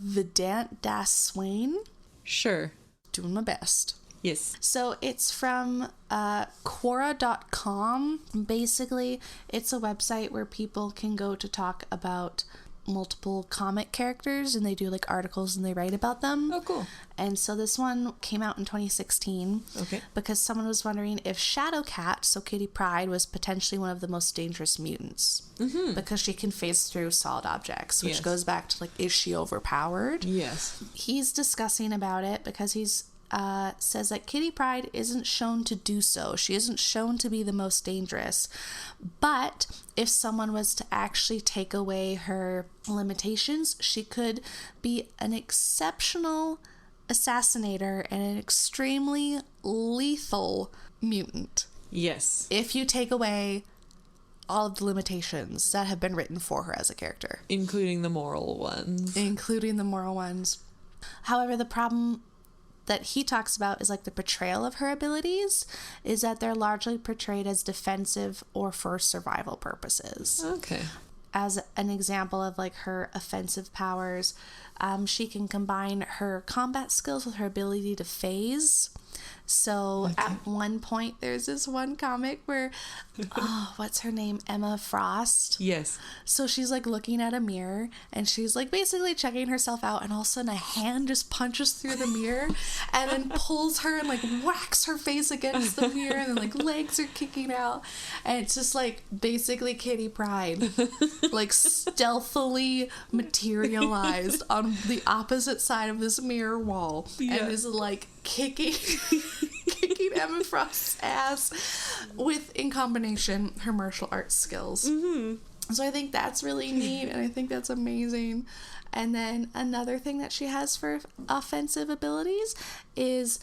[SPEAKER 3] Vedant Das Swain.
[SPEAKER 1] Sure.
[SPEAKER 3] Doing my best.
[SPEAKER 1] Yes.
[SPEAKER 3] So it's from Quora.com. Basically, it's a website where people can go to talk about multiple comic characters, and they do like articles and they write about them.
[SPEAKER 1] Oh, cool.
[SPEAKER 3] And so this one came out in 2016.
[SPEAKER 1] Okay.
[SPEAKER 3] Because someone was wondering if Shadowcat, so Kitty Pryde, was potentially one of the most dangerous mutants. Mm-hmm. Because she can phase through solid objects, which goes back to like, is she overpowered?
[SPEAKER 1] Yes.
[SPEAKER 3] He's discussing about it because he's says that Kitty Pryde isn't shown to do so. She isn't shown to be the most dangerous. But if someone was to actually take away her limitations, she could be an exceptional assassinator and an extremely lethal mutant.
[SPEAKER 1] Yes.
[SPEAKER 3] If you take away all of the limitations that have been written for her as a character.
[SPEAKER 1] Including the moral ones.
[SPEAKER 3] However, the problem that he talks about is like the portrayal of her abilities is that they're largely portrayed as defensive or for survival purposes.
[SPEAKER 1] Okay.
[SPEAKER 3] As an example of like her offensive powers, she can combine her combat skills with her ability to phase. So at one point, there's this one comic where, what's her name? Emma Frost.
[SPEAKER 1] Yes.
[SPEAKER 3] So she's like looking at a mirror and she's like basically checking herself out, and all of a sudden a hand just punches through the mirror and then pulls her and like whacks her face against the mirror, and then like legs are kicking out, and it's just like basically Kitty Pryde like stealthily materialized on the opposite side of this mirror wall and is like kicking Emma Frost's ass with, in combination, her martial arts skills. Mm-hmm. So I think that's really neat, and I think that's amazing. And then another thing that she has for offensive abilities is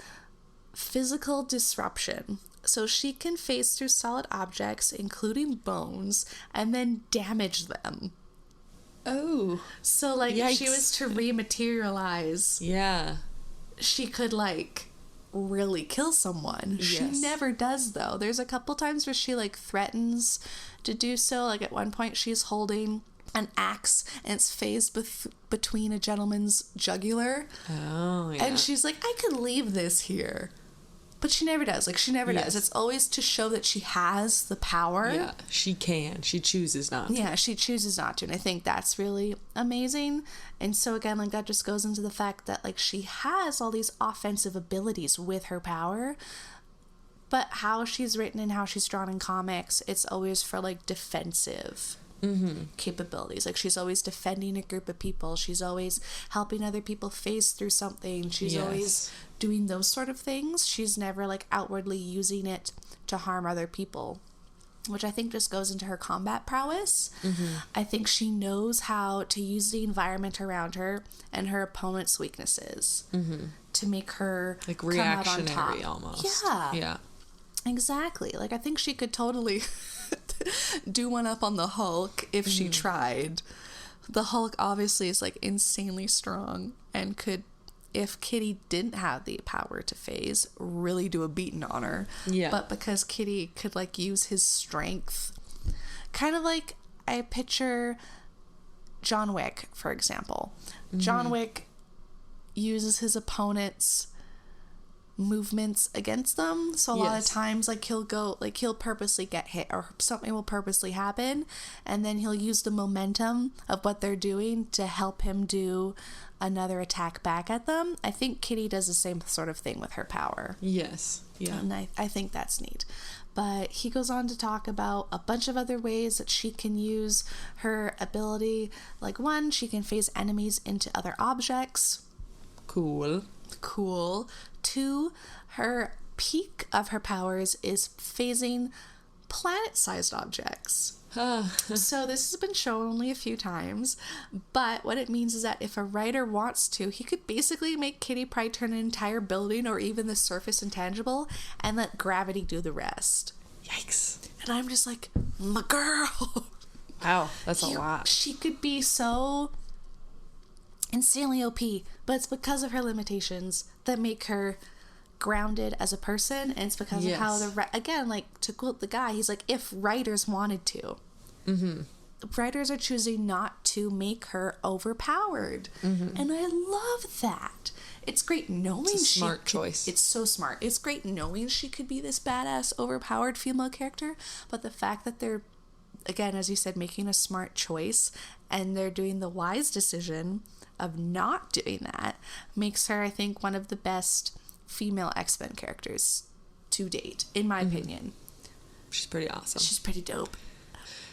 [SPEAKER 3] physical disruption. So she can phase through solid objects, including bones, and then damage them.
[SPEAKER 1] Oh.
[SPEAKER 3] So, like,
[SPEAKER 1] Yikes.
[SPEAKER 3] if she was to rematerialize,
[SPEAKER 1] Yeah.
[SPEAKER 3] she could, like, really kill someone.
[SPEAKER 1] Yes.
[SPEAKER 3] She never does, though. There's a couple times where she, like, threatens to do so. Like, at one point, she's holding an axe, and it's phased between a gentleman's jugular.
[SPEAKER 1] Oh, yeah.
[SPEAKER 3] And she's like, I could leave this here. But she never does. Like, she never does. It's always to show that she has the power.
[SPEAKER 1] Yeah, she can. She chooses not to.
[SPEAKER 3] Yeah, she chooses not to. And I think that's really amazing. And so, again, like, that just goes into the fact that, like, she has all these offensive abilities with her power. But how she's written and how she's drawn in comics, it's always for, like, defensive capabilities. Like, she's always defending a group of people. She's always helping other people phase through something. She's always doing those sort of things. She's never, like, outwardly using it to harm other people, which I think just goes into her combat prowess. I think she knows how to use the environment around her and her opponent's weaknesses to make her
[SPEAKER 1] like
[SPEAKER 3] come out on
[SPEAKER 1] reactionary
[SPEAKER 3] top.
[SPEAKER 1] almost.
[SPEAKER 3] Yeah. Exactly. Like, I think she could totally do one up on the Hulk if she tried. The Hulk obviously is, like, insanely strong and could, if Kitty didn't have the power to phase, really do a beating on her. Yeah. But because Kitty could, like, use his strength, kind of like I picture John Wick, for example. John Wick uses his opponent's movements against them, so a lot of times, like, he'll purposely get hit, or something will purposely happen, and then he'll use the momentum of what they're doing to help him do another attack back at them. I think Kitty does the same sort of thing with her power.
[SPEAKER 1] Yes. Yeah.
[SPEAKER 3] And I think that's neat. But he goes on to talk about a bunch of other ways that she can use her ability. Like, one, she can phase enemies into other objects.
[SPEAKER 1] Cool.
[SPEAKER 3] 2, her peak of her powers is phasing planet-sized objects. So this has been shown only a few times, but what it means is that if a writer wants to, he could basically make Kitty Pryde turn an entire building or even the surface intangible and let gravity do the rest.
[SPEAKER 1] Yikes.
[SPEAKER 3] And I'm just like, my girl.
[SPEAKER 1] Wow, that's a lot.
[SPEAKER 3] She could be so insanely OP, but it's because of her limitations that make her grounded as a person, and it's because of how again, like, to quote the guy, he's like, if writers wanted to, writers are choosing not to make her overpowered, and I love that. It's great knowing
[SPEAKER 1] it's a smart choice.
[SPEAKER 3] It's so smart. It's great knowing she could be this badass, overpowered female character, but the fact that they're again, as you said, making a smart choice, and they're doing the wise decision of not doing that, makes her, I think, one of the best female X-Men characters to date, in my opinion.
[SPEAKER 1] She's pretty awesome.
[SPEAKER 3] She's pretty dope.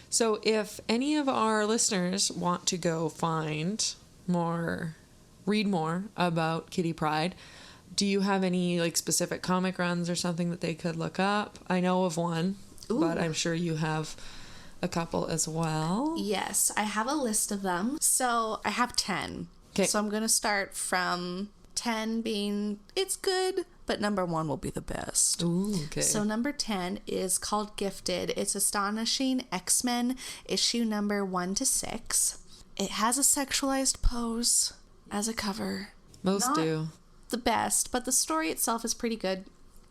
[SPEAKER 1] So if any of our listeners want to go read more about Kitty Pryde, do you have any like specific comic runs or something that they could look up? I know of one, but I'm sure you have a couple as well.
[SPEAKER 3] Yes, I have a list of them. So I have 10.
[SPEAKER 1] Okay.
[SPEAKER 3] So I'm going to start from 10 being it's good, but number 1 will be the best.
[SPEAKER 1] Ooh, okay.
[SPEAKER 3] So number 10 is called Gifted. It's Astonishing X-Men, issue number 1 to 6. It has a sexualized pose as a cover.
[SPEAKER 1] Most
[SPEAKER 3] Not
[SPEAKER 1] do.
[SPEAKER 3] the best, but the story itself is pretty good.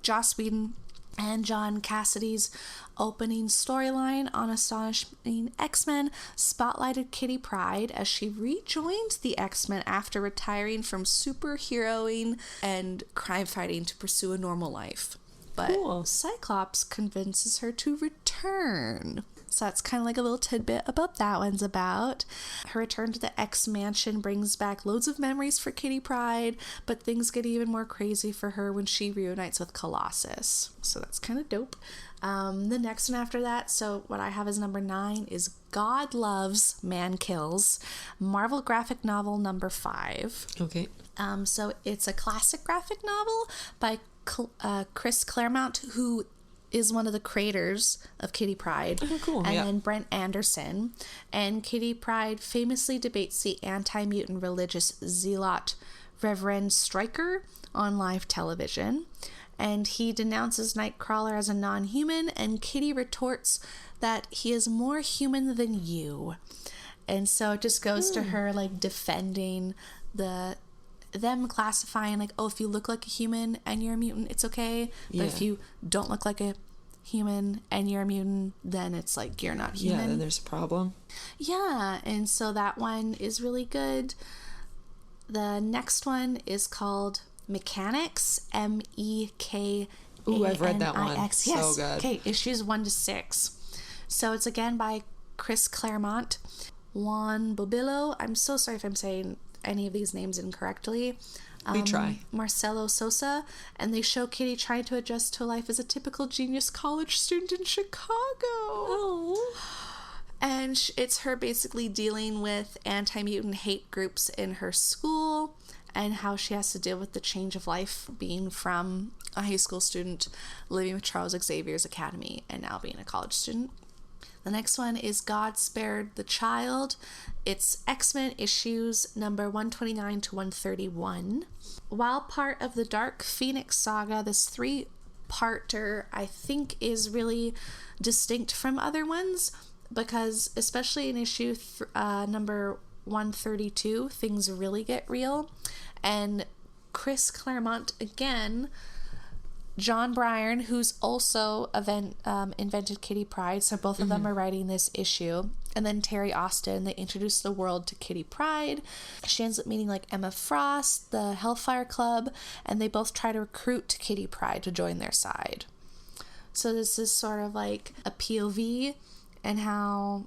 [SPEAKER 3] Joss Whedon and John Cassidy's opening storyline on Astonishing X-Men spotlighted Kitty Pryde as she rejoined the X-Men after retiring from superheroing and crime fighting to pursue a normal life. But
[SPEAKER 1] Cool.
[SPEAKER 3] Cyclops convinces her to return. So that's kind of like a little tidbit about that one's about. Her return to the X Mansion brings back loads of memories for Kitty Pryde, but things get even more crazy for her when she reunites with Colossus. So that's kind of dope. The next one after that, so what I have as number 9 is God Loves, Man Kills, Marvel graphic novel number 5.
[SPEAKER 1] Okay.
[SPEAKER 3] So it's a classic graphic novel by Chris Claremont, who is one of the creators of Kitty Pryde.
[SPEAKER 1] Oh, cool.
[SPEAKER 3] And
[SPEAKER 1] Yeah.
[SPEAKER 3] then Brent Anderson. And Kitty Pryde famously debates the anti-mutant religious zealot Reverend Stryker on live television. And he denounces Nightcrawler as a non-human, and Kitty retorts that he is more human than you. And so it just goes to her like defending them classifying like, oh, if you look like a human and you're a mutant, it's okay. But if you don't look like a human and you're a mutant, then it's like you're not human.
[SPEAKER 1] Yeah, then there's a problem.
[SPEAKER 3] Yeah, and so that one is really good. The next one is called Mechanics, MEKANIX.
[SPEAKER 1] Ooh, I've read that one.
[SPEAKER 3] Yes.
[SPEAKER 1] So good.
[SPEAKER 3] Okay, issues 1 to 6. So it's again by Chris Claremont, Juan Bobillo. I'm so sorry if I'm saying any of these names incorrectly.
[SPEAKER 1] We try.
[SPEAKER 3] Marcelo Sosa, and they show Kitty trying to adjust to life as a typical genius college student in Chicago.
[SPEAKER 1] Oh.
[SPEAKER 3] And it's her basically dealing with anti-mutant hate groups in her school and how she has to deal with the change of life being from a high school student living with Charles Xavier's academy and now being a college student. The next one is God Spared the Child. It's X-Men issues number 129 to 131. While part of the Dark Phoenix saga, this 3-parter I think is really distinct from other ones because especially in issue number 132, things really get real. And Chris Claremont, again, John Byrne, who's also invented Kitty Pryde, so both of them are writing this issue. And then Terry Austin, they introduce the world to Kitty Pryde. She ends up meeting like Emma Frost, the Hellfire Club, and they both try to recruit Kitty Pryde to join their side. So this is sort of like a POV and how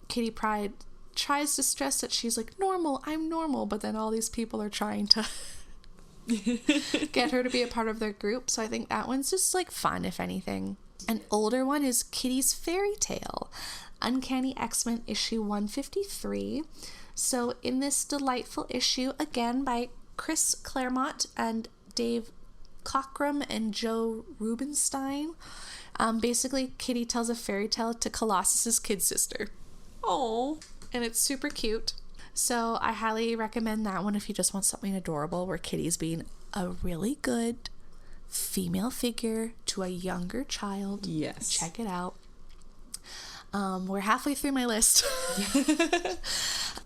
[SPEAKER 3] Kitty Pryde tries to stress that she's like, normal, I'm normal, but then all these people are trying to get her to be a part of their group. So I think that one's just like fun, if anything. An older one is Kitty's Fairy Tale, Uncanny X-Men issue 153. So in this delightful issue, again by Chris Claremont and Dave Cockrum and Joe Rubenstein, basically Kitty tells a fairy tale to Colossus's kid sister.
[SPEAKER 1] Oh.
[SPEAKER 3] And it's super cute. So I highly recommend that one if you just want something adorable where Kitty's being a really good female figure to a younger child.
[SPEAKER 1] Yes.
[SPEAKER 3] Check it out. We're halfway through my list.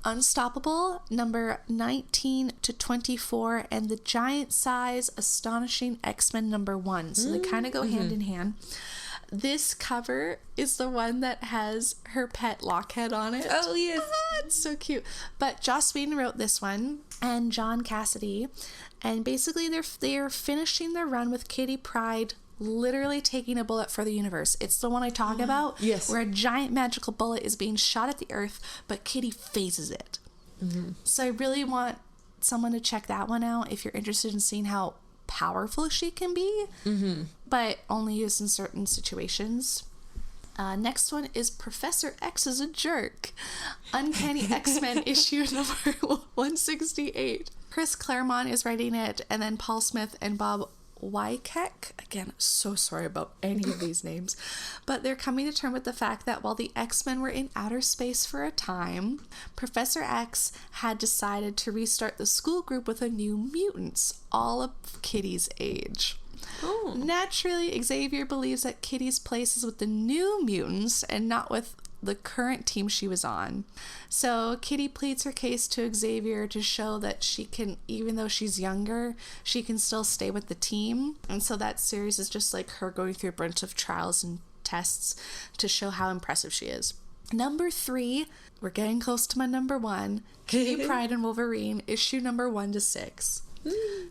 [SPEAKER 3] Unstoppable, number 19 to 24, and the giant size Astonishing X-Men number 1. So they kind of go hand in hand. This cover is the one that has her pet Lockhead on it.
[SPEAKER 1] Oh, yes.
[SPEAKER 3] It's so cute. But Joss Whedon wrote this one, and John Cassidy. And basically they're finishing their run with Kitty Pryde literally taking a bullet for the universe. It's the one I talk about.
[SPEAKER 1] Yes.
[SPEAKER 3] Where a giant magical bullet is being shot at the earth, but Kitty phases it. So I really want someone to check that one out if you're interested in seeing how powerful she can be, but only used in certain situations. Next one is Professor X is a Jerk. Uncanny X-Men issue number 168. Chris Claremont is writing it, and then Paul Smith and Bob Wykeck. Again, so sorry about any of these names. But they're coming to terms with the fact that while the X-Men were in outer space for a time, Professor X had decided to restart the school group with a new mutants, all of Kitty's age. Oh. Naturally, Xavier believes that Kitty's place is with the new mutants and not with the current team she was on. So Kitty pleads her case to Xavier to show that she can, even though she's younger, she can still stay with the team. And so that series is just like her going through a bunch of trials and tests to show how impressive she is. Number 3, we're getting close to my number 1, Kitty Pryde and Wolverine, issue number 1 to 6.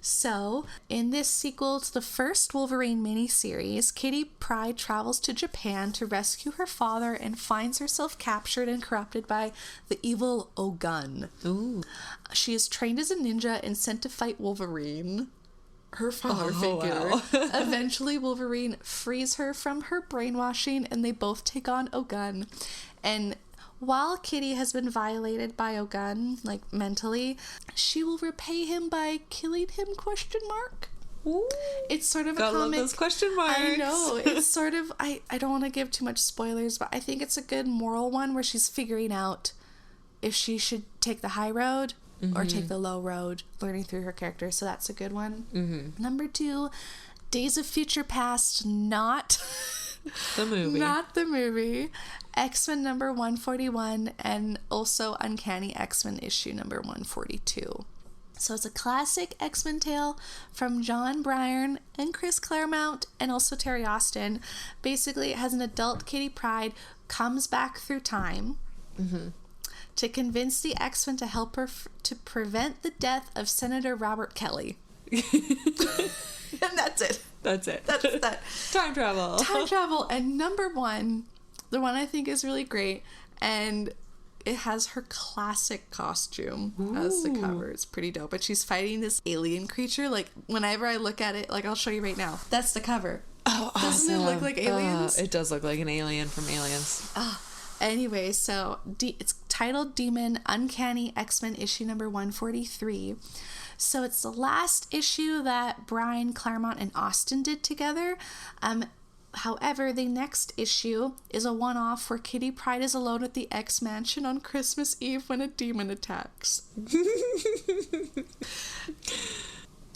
[SPEAKER 3] So, in this sequel to the first Wolverine miniseries, Kitty Pryde travels to Japan to rescue her father and finds herself captured and corrupted by the evil Ogun. Ooh. She is trained as a ninja and sent to fight Wolverine, her father figure. Wow. Eventually, Wolverine frees her from her brainwashing and they both take on Ogun. And while Kitty has been violated by Ogun, like mentally, she will repay him by killing him, ? Ooh. It's sort of
[SPEAKER 1] Gotta
[SPEAKER 3] a comic.
[SPEAKER 1] Love those question marks.
[SPEAKER 3] I know. It's sort of, I don't want to give too much spoilers, but I think it's a good moral one where she's figuring out if she should take the high road or take the low road, learning through her character. So that's a good one. Number 2, Days of Future Past, not
[SPEAKER 1] the movie.
[SPEAKER 3] Not the movie. X-Men number 141 and also Uncanny X-Men issue number 142. So it's a classic X-Men tale from John Byrne and Chris Claremont and also Terry Austin. Basically, it has an adult Kitty Pryde comes back through time to convince the X-Men to help her to prevent the death of Senator Robert Kelly. And that's it.
[SPEAKER 1] That's it.
[SPEAKER 3] That's that.
[SPEAKER 1] Time travel.
[SPEAKER 3] Time travel. And number 1, the one I think is really great, and it has her classic costume as the cover. It's pretty dope. But she's fighting this alien creature. Like, whenever I look at it, like, I'll show you right now. That's the cover.
[SPEAKER 1] Oh, awesome.
[SPEAKER 3] Doesn't it look like aliens?
[SPEAKER 1] It does look like an alien from Aliens.
[SPEAKER 3] Anyway, so it's titled Demon Uncanny X-Men issue number 143. So it's the last issue that Brian, Claremont, and Austin did together. However, the next issue is a one-off where Kitty Pryde is alone at the X Mansion on Christmas Eve when a demon attacks.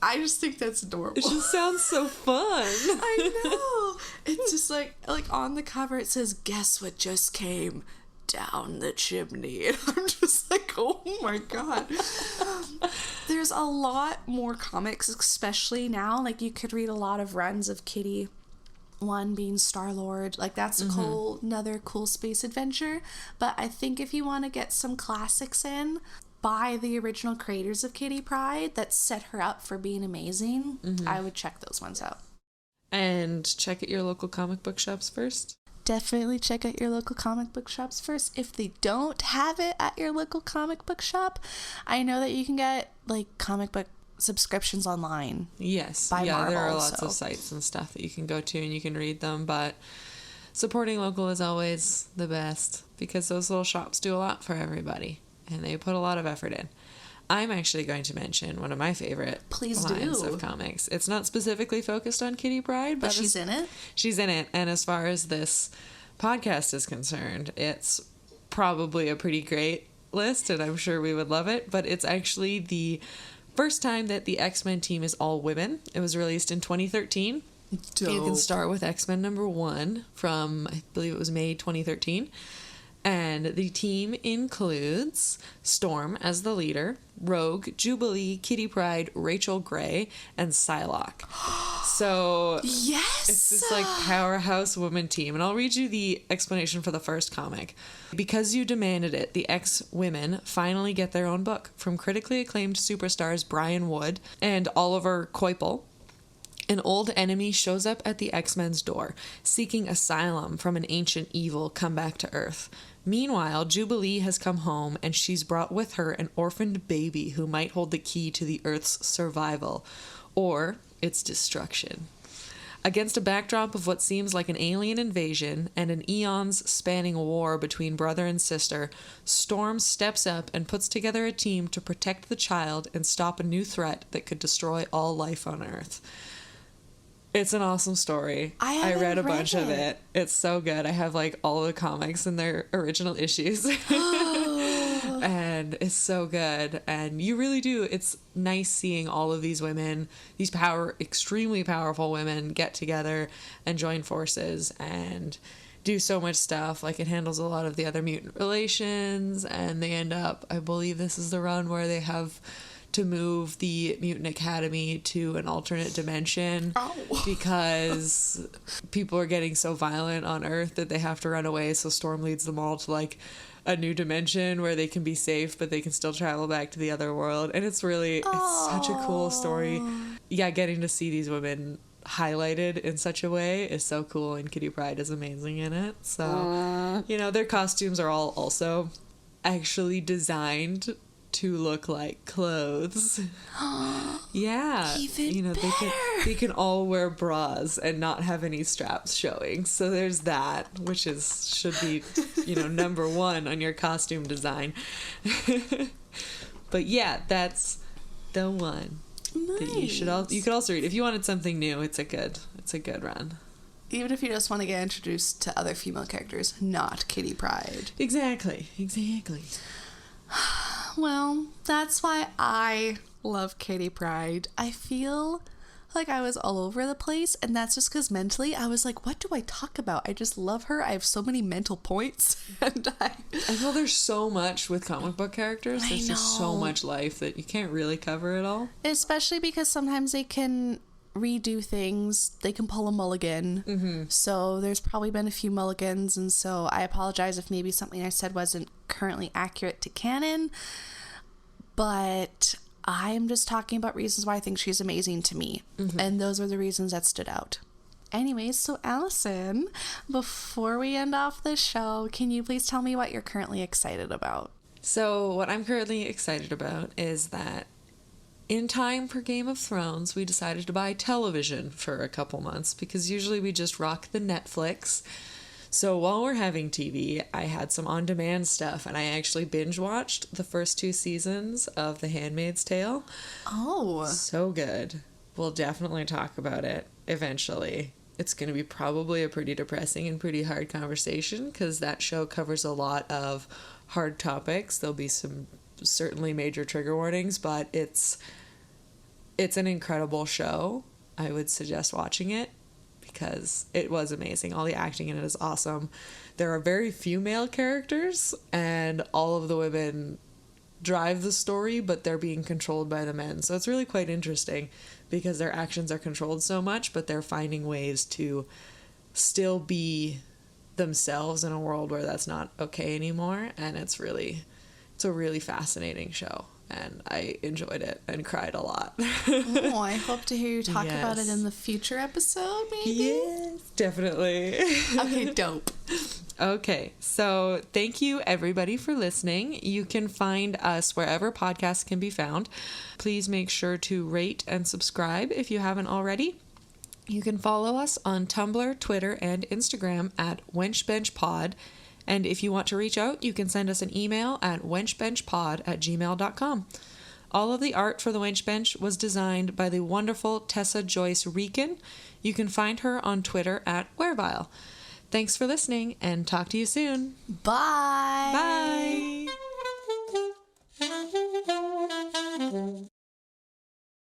[SPEAKER 3] I just think that's adorable.
[SPEAKER 1] It just sounds so fun.
[SPEAKER 3] I know. It's just like on the cover it says, "Guess what just came down the chimney." And I'm just like, oh my god. There's a lot more comics, especially now. Like, you could read a lot of runs of Kitty. One being Star-Lord. Like, that's another cool space adventure. But I think if you want to get some classics in by the original creators of Kitty Pryde that set her up for being amazing, I would check those ones out.
[SPEAKER 1] And check at your local comic book shops first.
[SPEAKER 3] Definitely check out your local comic book shops first. If they don't have it at your local comic book shop, I know that you can get, like, comic book subscriptions online.
[SPEAKER 1] Yes.
[SPEAKER 3] By Marvel,
[SPEAKER 1] there are lots of sites and stuff that you can go to and you can read them, but supporting local is always the best because those little shops do a lot for everybody and they put a lot of effort in. I'm actually going to mention one of my favorite lines of comics. It's not specifically focused on Kitty Pryde, but
[SPEAKER 3] she's in it.
[SPEAKER 1] She's in it, and as far as this podcast is concerned, it's probably a pretty great list, and I'm sure we would love it, but it's actually the first time that the X-Men team is all women. It was released in 2013. Dope. You can start with X-Men number 1 from, I believe it was May 2013. And the team includes Storm as the leader, Rogue, Jubilee, Kitty Pryde, Rachel Gray, and Psylocke. So
[SPEAKER 3] yes,
[SPEAKER 1] it's this like powerhouse woman team. And I'll read you the explanation for the first comic. Because you demanded it, the X-Women finally get their own book from critically acclaimed superstars Brian Wood and Oliver Coipel. An old enemy shows up at the X-Men's door, seeking asylum from an ancient evil come back to Earth. Meanwhile, Jubilee has come home, and she's brought with her an orphaned baby who might hold the key to the Earth's survival, or its destruction. Against a backdrop of what seems like an alien invasion and an eons-spanning war between brother and sister, Storm steps up and puts together a team to protect the child and stop a new threat that could destroy all life on Earth. It's an awesome story. I read a bunch of it. It's so good. I have like all the comics in their original issues. And it's so good. And you really do. It's nice seeing all of these women, these extremely powerful women, get together and join forces and do so much stuff. Like, it handles a lot of the other mutant relations, and they end up, I believe this is the run where they have to move the Mutant Academy to an alternate dimension because people are getting so violent on Earth that they have to run away. So Storm leads them all to like a new dimension where they can be safe, but they can still travel back to the other world. And it's such a cool story. Yeah, getting to see these women highlighted in such a way is so cool, and Kitty Pryde is amazing in it. So, their costumes are all also actually designed to look like clothes. Yeah.
[SPEAKER 3] Even
[SPEAKER 1] they can all wear bras and not have any straps showing. So there's that, which should be, number one on your costume design. But yeah, that's the one. Nice. That you could also read. If you wanted something new, it's a good run.
[SPEAKER 3] Even if you just want to get introduced to other female characters, not Kitty Pryde.
[SPEAKER 1] Exactly.
[SPEAKER 3] Well, that's why I love Kitty Pryde. I feel like I was all over the place, and that's just because mentally I was like, what do I talk about? I just love her. I have so many mental points. And I
[SPEAKER 1] feel there's so much with comic book characters. There's just so much life that you can't really cover it all.
[SPEAKER 3] Especially because sometimes they can redo things. They can pull a mulligan. Mm-hmm. So there's probably been a few mulligans, and so I apologize if maybe something I said wasn't currently accurate to canon, but I'm just talking about reasons why I think she's amazing to me. Mm-hmm. And those are the reasons that stood out. Anyways, so Alison, before we end off the show, can you please tell me what you're currently excited about?
[SPEAKER 1] So what I'm currently excited about is that in time for Game of Thrones, we decided to buy television for a couple months because usually we just rock the Netflix. So while we're having TV, I had some on-demand stuff, and I actually binge-watched the first 2 seasons of The Handmaid's Tale.
[SPEAKER 3] Oh.
[SPEAKER 1] So good. We'll definitely talk about it eventually. It's going to be probably a pretty depressing and pretty hard conversation because that show covers a lot of hard topics. There'll be some certainly major trigger warnings, but it's an incredible show. I would suggest watching it because it was amazing. All the acting in it is awesome. There are very few male characters, and all of the women drive the story, but they're being controlled by the men. So it's really quite interesting because their actions are controlled so much, but they're finding ways to still be themselves in a world where that's not okay anymore. And it's a really fascinating show. And I enjoyed it and cried a lot.
[SPEAKER 3] Oh, I hope to hear you talk about it in the future episode, maybe?
[SPEAKER 1] Yes, definitely.
[SPEAKER 3] Okay, dope.
[SPEAKER 1] Okay, so thank you everybody for listening. You can find us wherever podcasts can be found. Please make sure to rate and subscribe if you haven't already. You can follow us on Tumblr, Twitter, and Instagram at Wench Bench Pod. And if you want to reach out, you can send us an email at wenchbenchpod@gmail.com. All of the art for the Wench Bench was designed by the wonderful Tessa Joyce Riecken. You can find her on Twitter at Werevile. Thanks for listening, and talk to you soon.
[SPEAKER 3] Bye.
[SPEAKER 1] Bye.